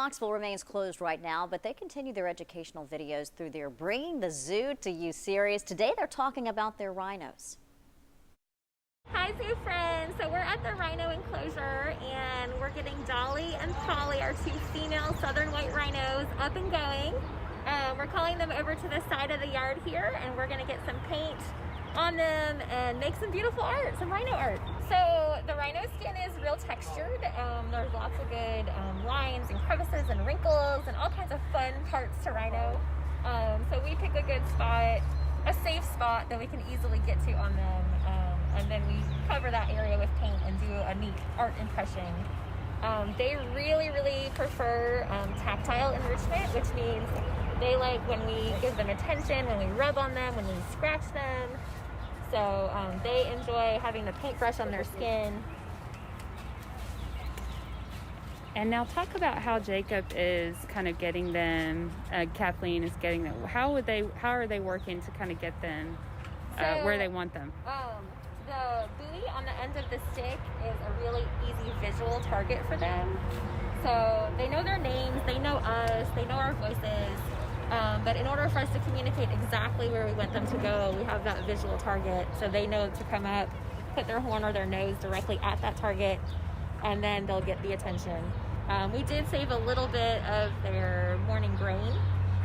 Knoxville remains closed right now, but they continue their educational videos through their Bringing the Zoo to You series. Today they're talking about their rhinos. Hi zoo friends, so we're at the rhino enclosure and we're getting Dolly and Polly, our two female southern white rhinos, up and going. We're calling them over to the side of the yard here and we're going to get some paint on them and make some beautiful art, some rhino art. So the rhino skin is real textured. There's lots of good lines and crevices and wrinkles and all kinds of fun parts to rhino. So we pick a good spot, a safe spot that we can easily get to on them, and then we cover that area with paint and do a neat art impression. They really prefer tactile enrichment, which means they like when we give them attention, when we rub on them, when we scratch them. So they enjoy having the paintbrush on their skin. And now talk about how Jacob is kind of getting them, Kathleen is getting them. How are they working to kind of get them where they want them? The buoy on the end of the stick is a really easy visual target for them. So they know their names, they know us, they know our voices. But in order for us to communicate exactly where we want them to go, we have that visual target. So they know to come up, put their horn or their nose directly at that target, and then they'll get the attention. We did save a little bit of their morning grain.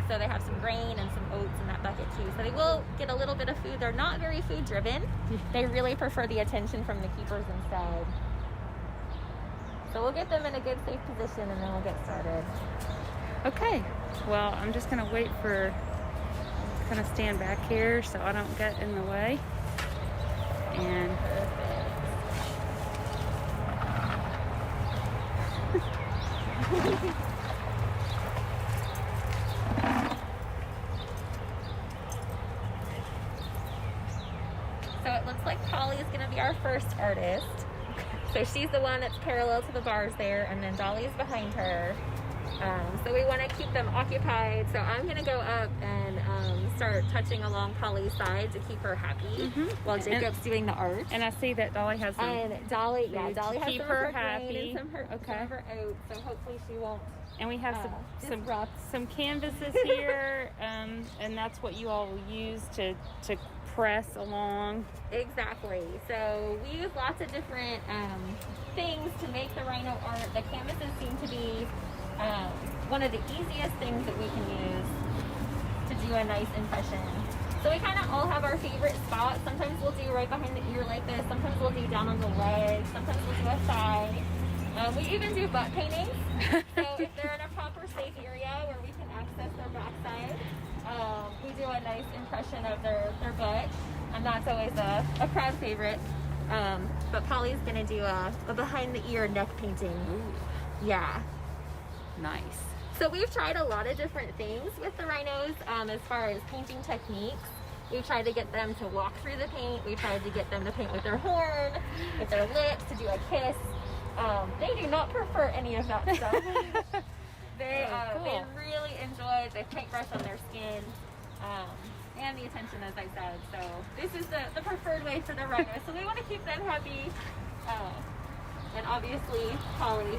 So they have some grain and some oats in that bucket too. So they will get a little bit of food. They're not very food driven. They really prefer the attention from the keepers instead. So we'll get them in a good safe position and then we'll get started. Okay, well, I'm just gonna wait for, kind of stand back here so I don't get in the way. And so it looks like Polly is gonna be our first artist. So she's the one that's parallel to the bars there, and then Dolly is behind her. So we want to keep them occupied. So I'm going to go up and start touching along Polly's side to keep her happy while Jacob's doing the art. I see that Dolly has some. And Dolly, yeah, Dolly has keep some her of her happy. grain and some of her oats. So hopefully she won't. And we have some canvases here, and that's what you all use to press along. Exactly. So we use lots of different things to make the rhino art. The canvases seem to be one of the easiest things that we can use to do a nice impression. So we kind of all have our favorite spots. Sometimes we'll do right behind the ear like this. Sometimes we'll do down on the leg. Sometimes we'll do a thigh. We even do butt paintings. So if they're in a proper safe area where we can access their backside, we do a nice impression of their butt. And that's always a crowd favorite. But Polly's gonna do a behind the ear neck painting. Ooh. Yeah. Nice. So we've tried a lot of different things with the rhinos as far as painting techniques. We've tried to get them to walk through the paint. We've tried to get them to paint with their horn, with their lips, to do a kiss. They do not prefer any of that stuff. They really enjoy the paintbrush on their skin and the attention, as I said. So this is the preferred way for the rhinos. So we want to keep them happy. And obviously Polly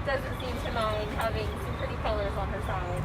doesn't seem to mind having some pretty colors on her side.